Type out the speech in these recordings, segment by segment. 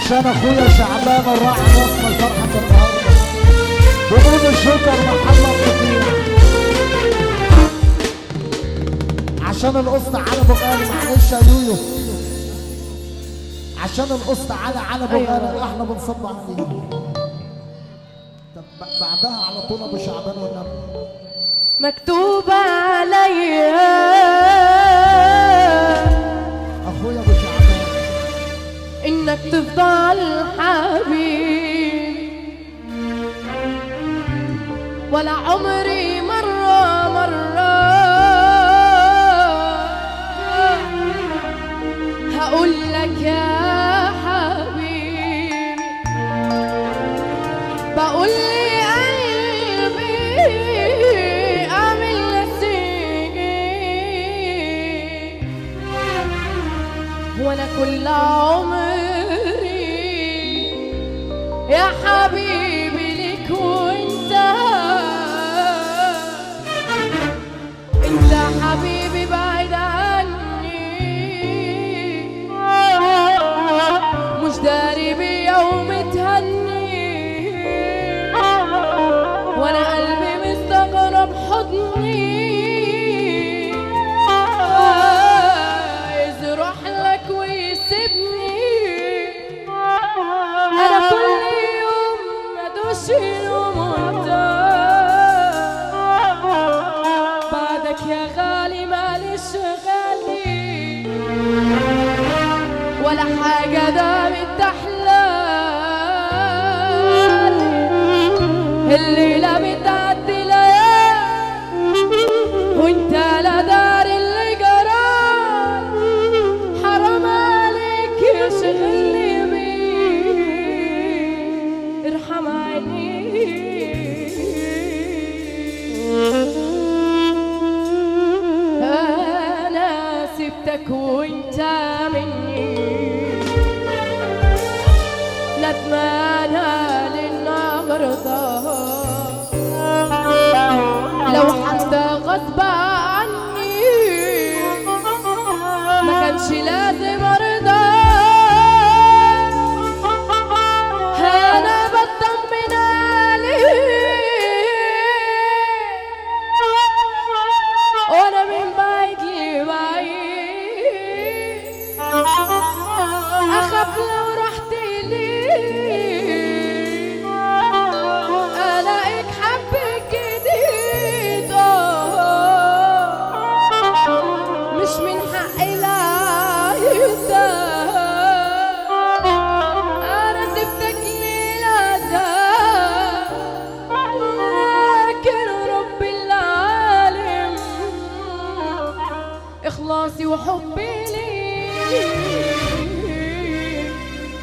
عشان اخويا شعبان الراعي وصل فرحة النهارده بدون الشكر محمد قطيع، عشان القسط على ابو غالي معلش يا يويو، عشان القسط على ابو غالي احنا بنصب عليه. طب بعدها على طول ابو شعبان والنبي مكتوب عليا اخويا ابو شعبان انك تفضل حبيب، ولا عمري مرة هقول لك يا حبيبي، بقول لي قلبي اعمل نسيجي، وانا كل عمري يا حبيبي ليك، انت حبيبي بعيد عني، مش داري بيا ومتهني، وانا قلبي مستغرب حضني، عايز يروح لك ويسيبني، انا كل يوم ادوش بعدك يا غالي ماليش غالي، ولا حاجة دامت تحلالي، الليلة بتعدي ليالي وانت لا داري اللي جرالي، حرام عليك يشغلني بيه، ارحم عيني. أنا سبتك وانت مني ندمانة للنهاردة، لو حتى غصب عني ما كانش لازم ارضى، انا بطمن عليك وانا من بعيد لبعيد، اخاف لو رحت ليك الاقيك حبك جديد، مش من حقي لا انا سبتك للعذاب، لكن رب العالم إخلاصي وحبي ليك،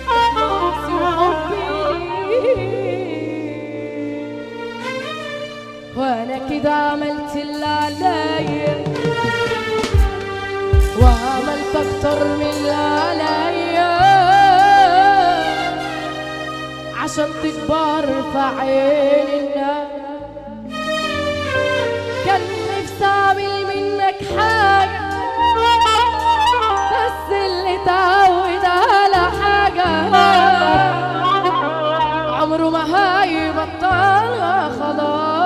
إخلاصي وحبي ليك، وأنا كده عملت اللي عليا وعملت أكتر من اللي عليا، عشان تكبر في عين الناس، كان نفسي أعمل منك حاجة بس اللي تعود على حاجة عمره ما هيبطلها خلاص،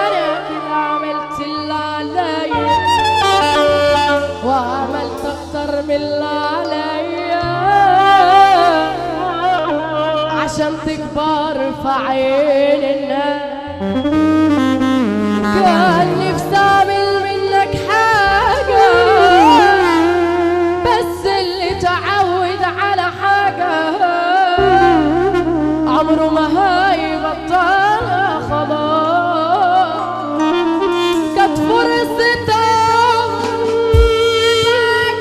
أنا كده عملت اللي عليا وعملت أكتر من اللي عليا، عشان تكبر في عين الناس، كان نفسي أعمل منك حاجة بس اللي تعود على حاجة عمره ما هيبطلها خلاص، كانت فرصتك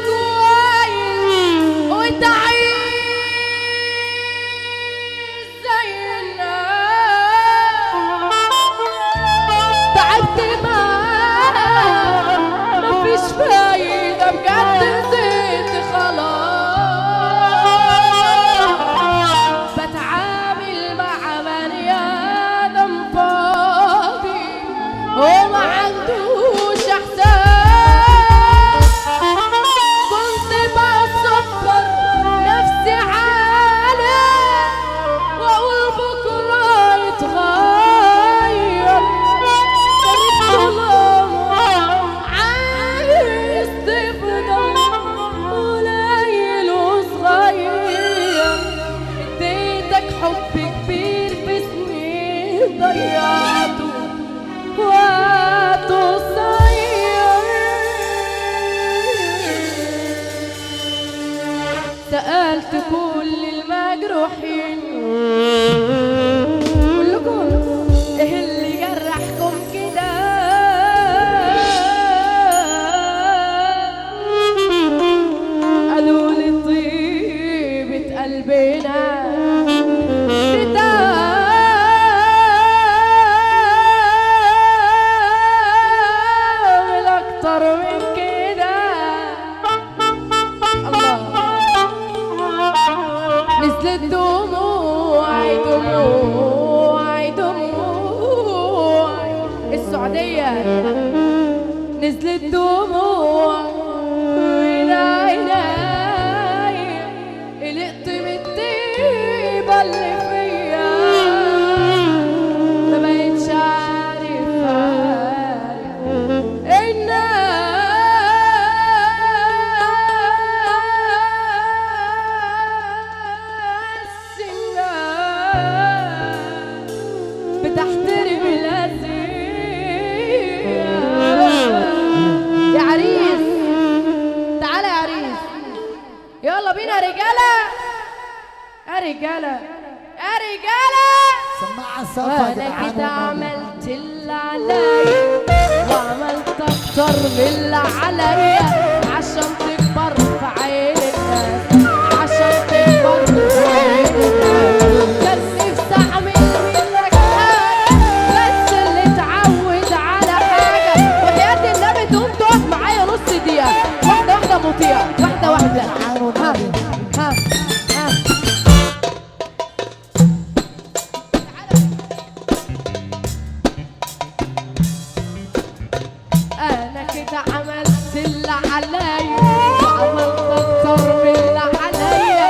كويس وتعيش زي الناس، تعبت معاك مفيش فايدة بجد، زيت خلاص، بتعامل مع بني آدم فاضي وما عندوش إحساس، كنت بص كل المجروحين كلكم ايه اللي جرحكم كده قالوا لي طيبة قلبنا بتعمل اكتر من كده الله نزلت دموعي دموعي دموعي السعودية نزلت دموعي من عيني قلقت من الطيبة اللي فيا ما بقتش عارفة بتحترم الأذية يا عريس تعالى يا عريس يلا بينا يا رجالة يا رجالة يا رجالة سماعة السقف يا أنا كده جدعان. عملت اللي عليا وعملت أكتر من اللي عليا عشان تكبر في عين الناس عشان تكبر في عين الناس كان نفسي أعمل منك حاجة بس اللي اتعود على حاجة وحياة النبي تقوم تقف معايا نص دقيقة واحدة واحدة مطيعة واحدة واحدة ها أنا كده عملت اللي عليا وعملت أكتر من اللي عليا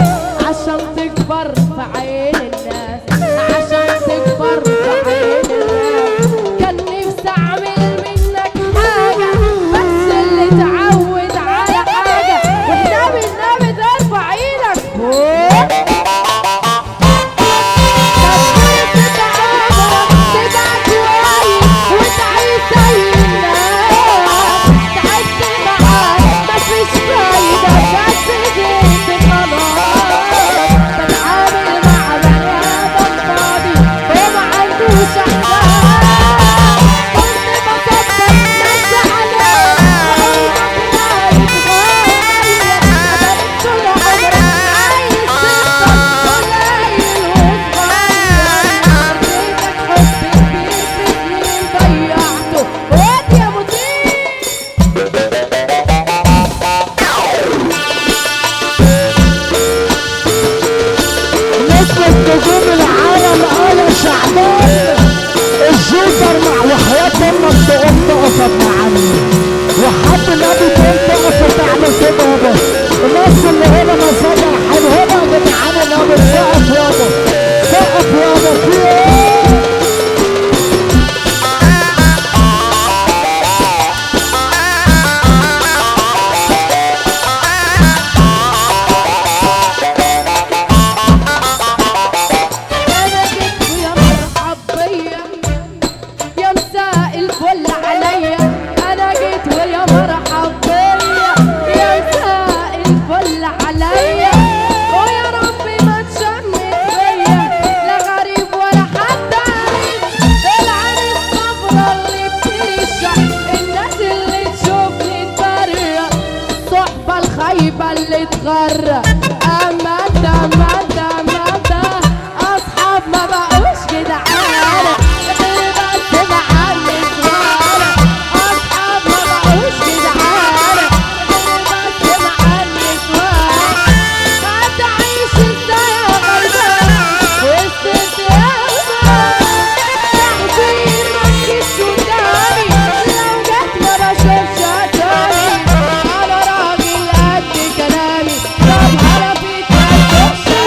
عشان تكبر في عين الناس عشان تكبر في عين الناس كان نفسي أعمل منك حاجة بس اللي اتعود على حاجة والنبي النبي ده ارفع ايدك فوق نجوم العالم آلة شعبان الجوكر مع وحياة امك تقوم تقف معانا وحب النبي تقوم تقف وتعمل كده يابا الناس اللي هنا مصالح حلو هنا يا جدعان النبي تقف يابا تقف يابا في ايه؟ اللي تغرى أمانة أمانة أمانة أصحاب ما بقوش جدعان بس معلي صغار أصحاب ما بقوش جدعان بس معلي صغار هتعيش ازاي يا غلبان وسط الديابة تحضير مكيش قدامي لو جت ما بشوفش تاني أنا راجل قد كلامي طب على فكرة تخشى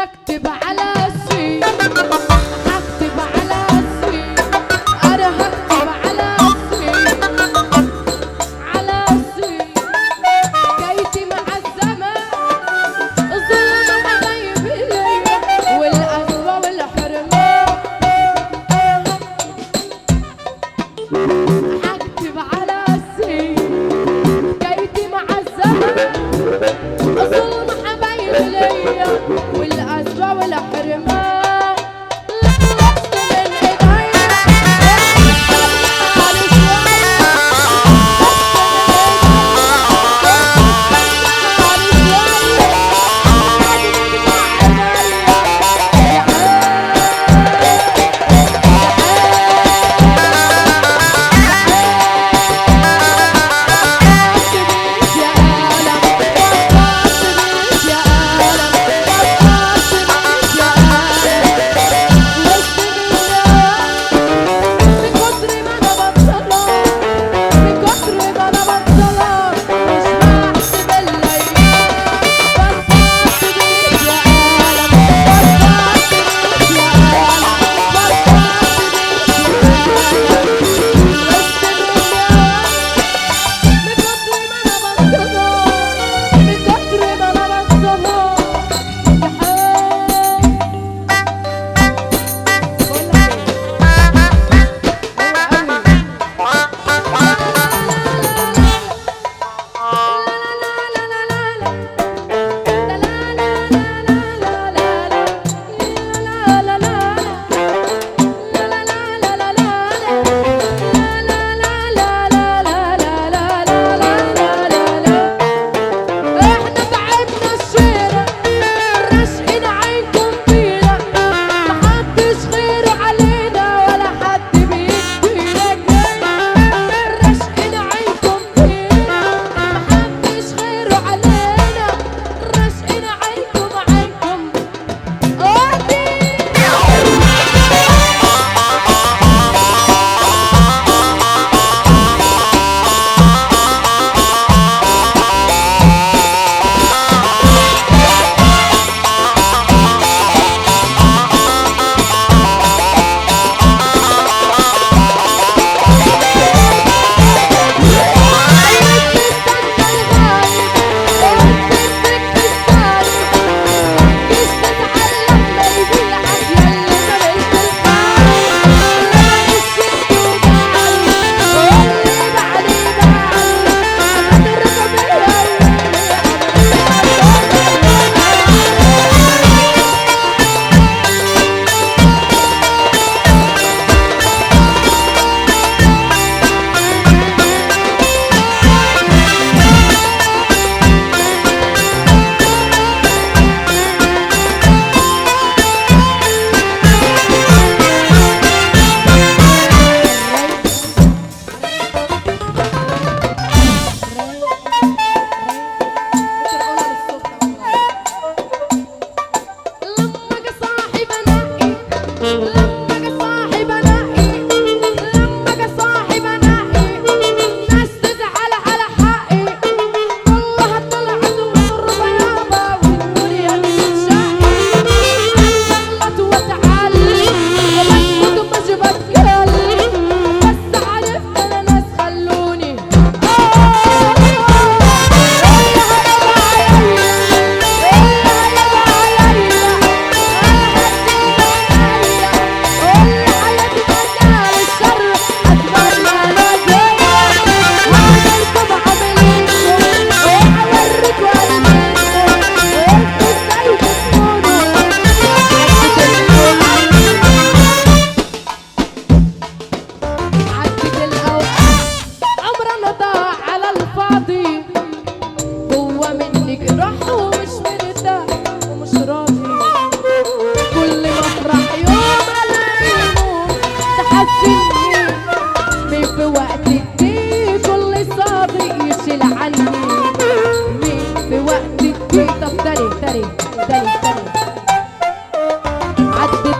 هكتب على السين، هكتب على السين، انا هكتب على السين، على السين. جايتي مع الزمان ظلم حبايبي ليا والقسوة والحرمان. هكتب على السين، جايتي مع الزمان ظلم حبايبي ليا والقسوة والحرمان. لخلصت من ايديا على شوية،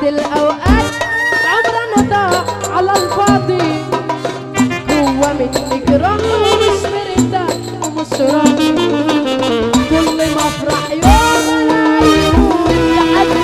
الأوقات عمرنا ضاع على الفاضي، هو منك راح ومش مرتاح ومش راضي، كل ما افرح يوم الاقي يقول لحد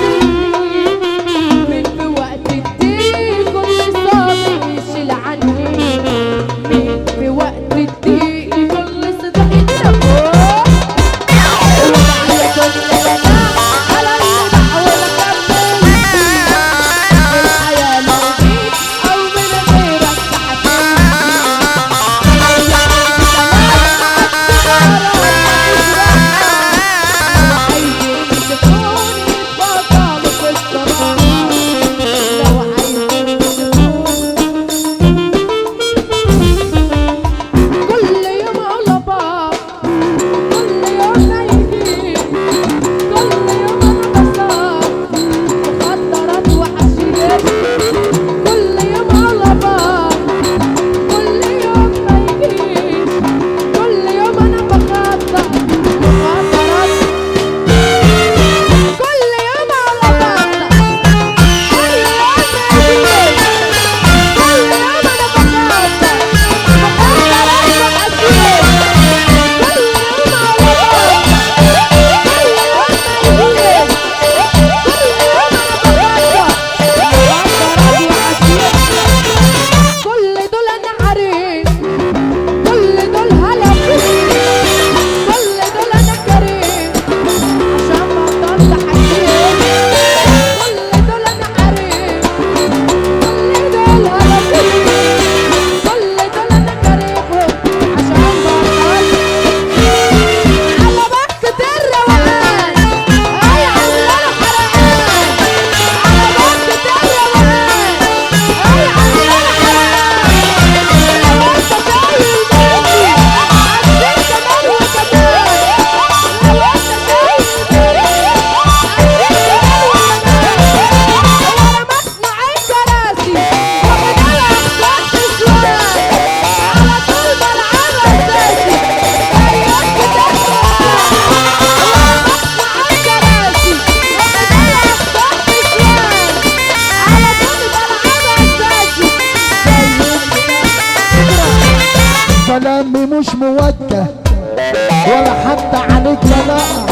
حد عليك بلاء،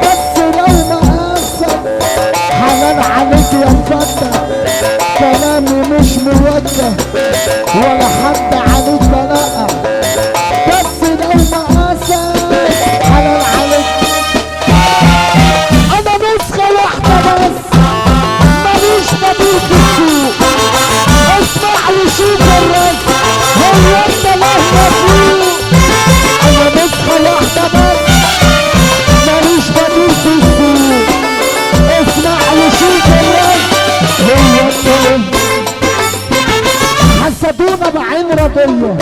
بس لو مقاسك حلال عليك يا مفتح. كلامي مش موجه ولا حد عليك بلاء، بس لو مقاسك حلال عليك. انا نسخة واحدة بس ماليش بديل في السوق، اسمع وشوف الرزق هو انت مهما فوق. انا نسخة واحدة بس ماليش بديل في السوق، اسمع وشوف الرزق هو انت. حسدونا بعين رضية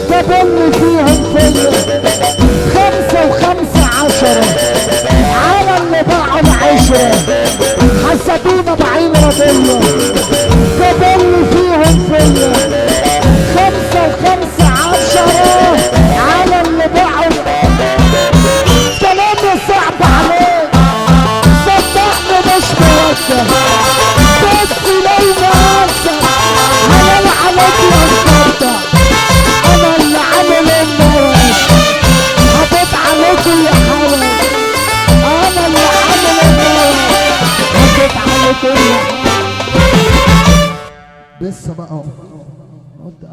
جابولي فيهم فيا 5 و5 10 على اللي باعوا العشرة. حسدونا بعين رضية جابولي فيهم فيا 5 و5 10 على اللي باعوا. كلامي صعب عليك صدقني مش موجه، بس لو مقاسك حلال عليك يا مفتح. انا اللي عامل الناس حطيت عليكم يا حول، انا اللي عامل الناس حطيت عليكم يا حول. لسه بقى قلت